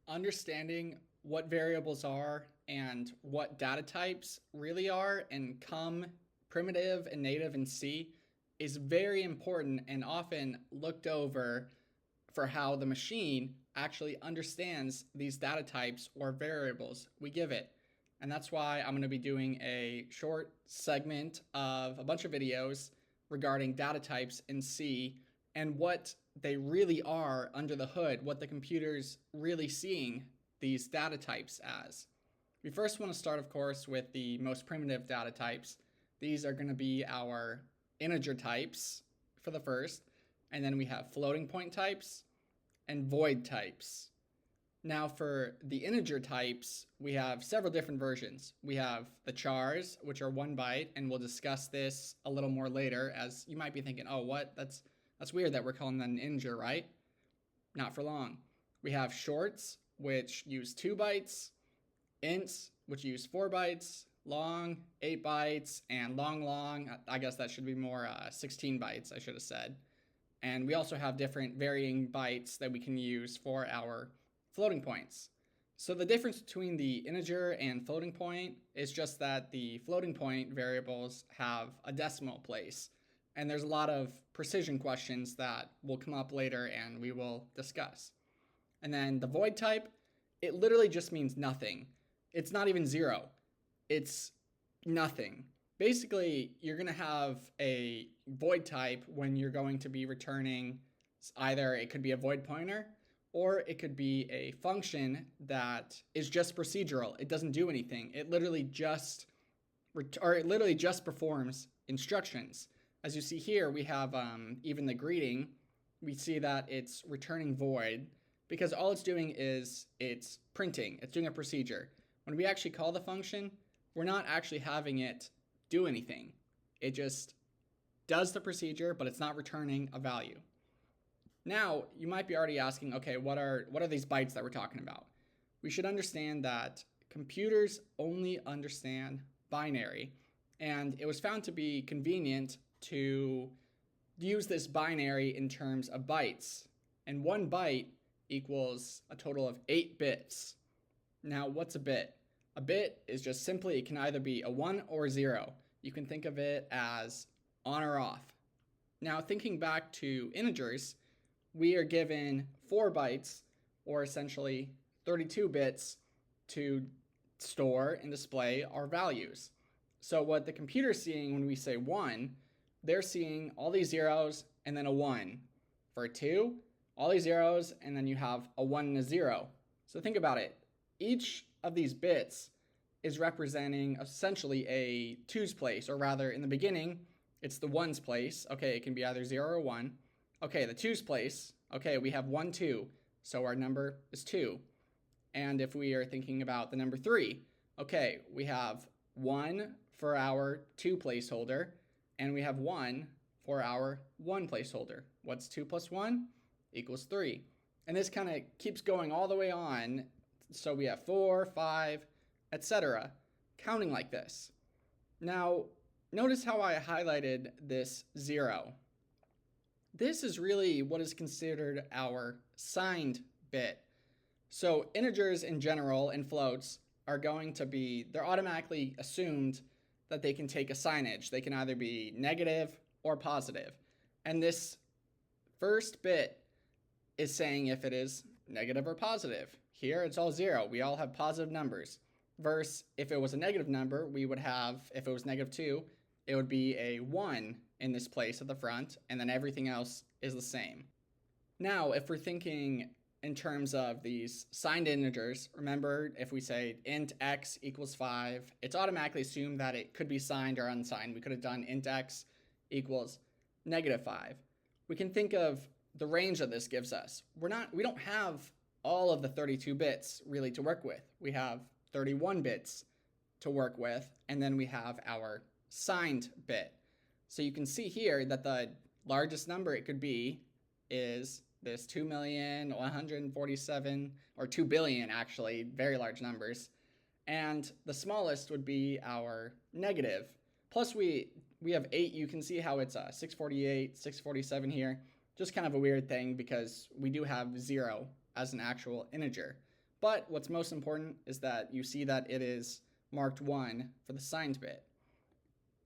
Understanding what variables are and what data types really are and come primitive and native in C is very important and often looked over for how the machine actually understands these data types or variables we give it. And that's why I'm going to be doing a short segment of a bunch of videos regarding data types in C and what they really are under the hood, what the computer's really seeing these data types as. We first want to start, of course, with the most primitive data types. These are going to be our integer types for the first, and then we have floating point types and void types. Now for the integer types, we have several different versions. We have the chars, which are 1 byte, and we'll discuss this a little more later, as you might be thinking, oh, what? That's weird that we're calling that an integer, right? Not for long. We have shorts, which use 2 bytes, ints, which use 4 bytes, long, 8 bytes, and long, I guess that should be more 16 bytes, I should have said. And we also have different varying bytes that we can use for our floating points. So the difference between the integer and floating point is just that the floating point variables have a decimal place. And there's a lot of precision questions that will come up later and we will discuss. And then the void type, it literally just means nothing. It's not even 0. It's nothing. Basically, you're going to have a void type when you're going to be returning either it could be a void pointer or it could be a function that is just procedural. It doesn't do anything. It literally just performs instructions. As you see here, we have even the greeting. We see that it's returning void because all it's doing is it's printing. It's doing a procedure. When we actually call the function, we're not actually having it do anything. It just does the procedure, but it's not returning a value. Now, you might be already asking, okay, what are these bytes that we're talking about? We should understand that computers only understand binary, and it was found to be convenient to use this binary in terms of bytes. And 1 byte equals a total of 8 bits. Now, what's a bit? A bit is just simply, it can either be a 1 or a 0. You can think of it as on or off. Now, thinking back to integers, we are given 4 bytes, or essentially 32 bits, to store and display our values. So what the computer's seeing when we say 1, they're seeing all these zeros and then a 1. For 2, all these zeros, and then you have a 1 and a 0. So think about it. Each of these bits is representing essentially a 2's place, or rather in the beginning, it's the 1's place. Okay, it can be either 0 or 1. Okay, the 2's place. Okay, we have 1, 2, so our number is 2. And if we are thinking about the number 3, okay, we have 1 for our 2 placeholder, and we have 1 for our 1 placeholder. What's 2 plus 1? Equals 3. And this kind of keeps going all the way on. So we have 4, 5, etc., counting like this. Now, notice how I highlighted this 0. This is really what is considered our signed bit. So integers in general and floats are going to be, they're automatically assumed that they can take a signage. They can either be negative or positive. And this first bit is saying if it is negative or positive. Here it's all 0. We all have positive numbers. Versus if it was a negative number, we would have, if it was -2, it would be a 1 in this place at the front, and then everything else is the same. Now, if we're thinking in terms of these signed integers, remember if we say int x equals 5, it's automatically assumed that it could be signed or unsigned. We could have done int x equals -5. We can think of the range that this gives us. We don't have all of the 32 bits really to work with. We have 31 bits to work with, and then we have our signed bit. So you can see here that the largest number it could be is this 2,147,000, or 2 billion actually, very large numbers. And the smallest would be our negative. Plus we have 8, you can see how it's 648, 647 here. Just kind of a weird thing because we do have 0 as an actual integer. But what's most important is that you see that it is marked 1 for the signed bit.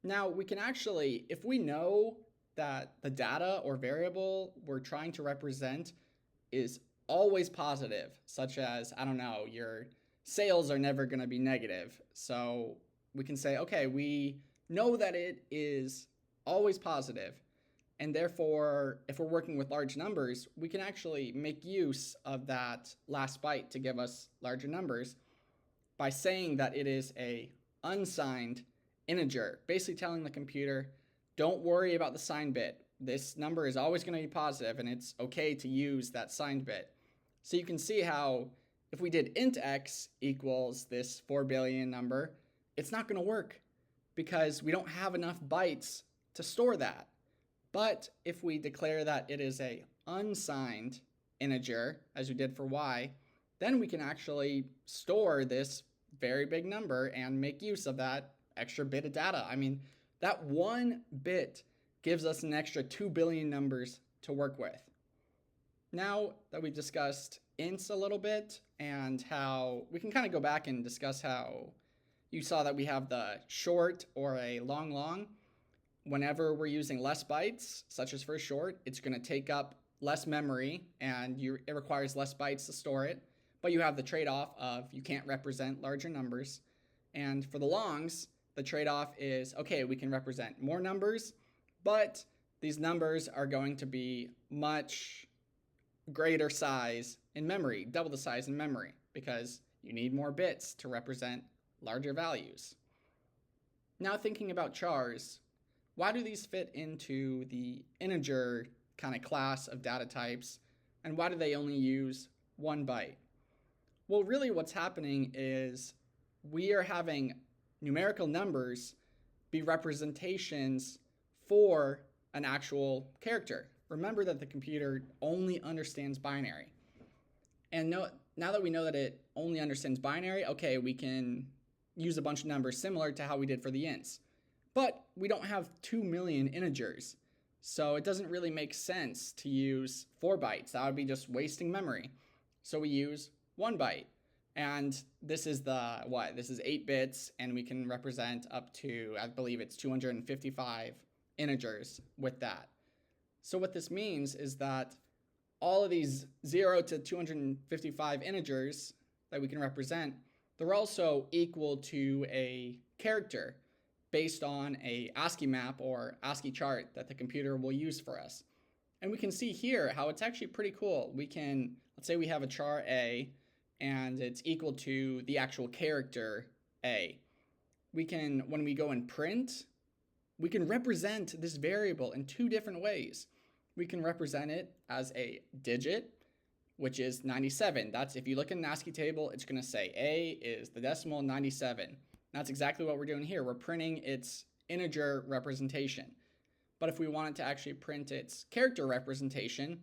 Now we can actually, if we know that the data or variable we're trying to represent is always positive, such as, I don't know, your sales are never going to be negative. So we can say, okay, we know that it is always positive, and therefore, if we're working with large numbers, we can actually make use of that last byte to give us larger numbers by saying that it is a unsigned integer, basically telling the computer, don't worry about the signed bit. This number is always going to be positive, and it's okay to use that signed bit. So you can see how if we did int x equals this 4 billion number, it's not going to work because we don't have enough bytes to store that. But if we declare that it is a unsigned integer, as we did for y, then we can actually store this very big number and make use of that extra bit of data. I mean, that one bit gives us an extra 2 billion numbers to work with. Now that we've discussed ints a little bit and how we can kind of go back and discuss how you saw that we have the short or a long. Whenever we're using less bytes, such as for short, it's going to take up less memory and it requires less bytes to store it. But you have the trade-off of you can't represent larger numbers. And for the longs, the trade-off is, okay, we can represent more numbers, but these numbers are going to be much greater size in memory, double the size in memory, because you need more bits to represent larger values. Now thinking about chars, why do these fit into the integer kind of class of data types, and why do they only use 1 byte? Well, really what's happening is we are having numerical numbers be representations for an actual character. Remember that the computer only understands binary. And now that we know that it only understands binary, okay, we can use a bunch of numbers similar to how we did for the ints. But we don't have 2 million integers, so it doesn't really make sense to use 4 bytes. That would be just wasting memory. So we use 1 byte. And this is this is 8 bits, and we can represent up to, I believe it's 255 integers with that. So what this means is that all of these 0 to 255 integers that we can represent, they're also equal to a character based on a ASCII map or ASCII chart that the computer will use for us. And we can see here how it's actually pretty cool. We can, let's say we have a char A, and it's equal to the actual character A. We can, when we go and print, we can represent this variable in 2 different ways. We can represent it as a digit, which is 97. That's, if you look in an ASCII table, it's going to say A is the decimal 97. That's exactly what we're doing here. We're printing its integer representation. But if we wanted to actually print its character representation,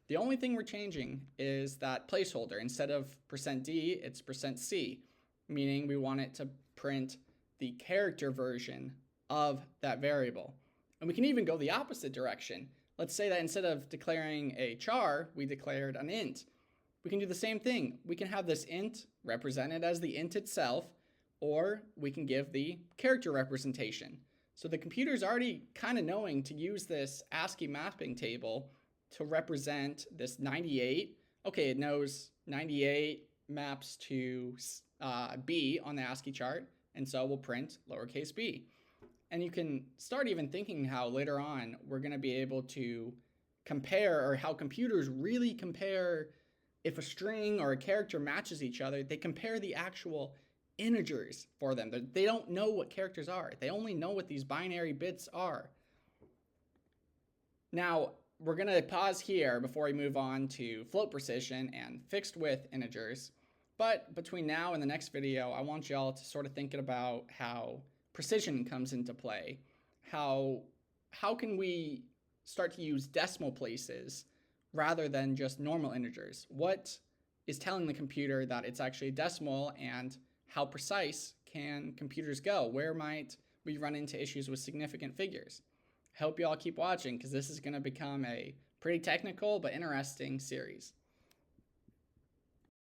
the only thing we're changing is that placeholder. Instead of %d, it's %c, meaning we want it to print the character version of that variable. And we can even go the opposite direction. Let's say that instead of declaring a char, we declared an int. We can do the same thing. We can have this int represented as the int itself, or we can give the character representation. So the computer's already kind of knowing to use this ASCII mapping table to represent this 98. Okay, it knows 98 maps to B on the ASCII chart, and so we'll print lowercase b. And you can start even thinking how later on we're going to be able to compare, or how computers really compare if a string or a character matches each other. They compare the actual integers for them. They don't know what characters are. They only know what these binary bits are. Now, we're going to pause here before we move on to float precision and fixed width integers. But between now and the next video, I want y'all to sort of think about how precision comes into play. How can we start to use decimal places rather than just normal integers? What is telling the computer that it's actually a decimal, and how precise can computers go? Where might we run into issues with significant figures? I hope you all keep watching, because this is going to become a pretty technical but interesting series.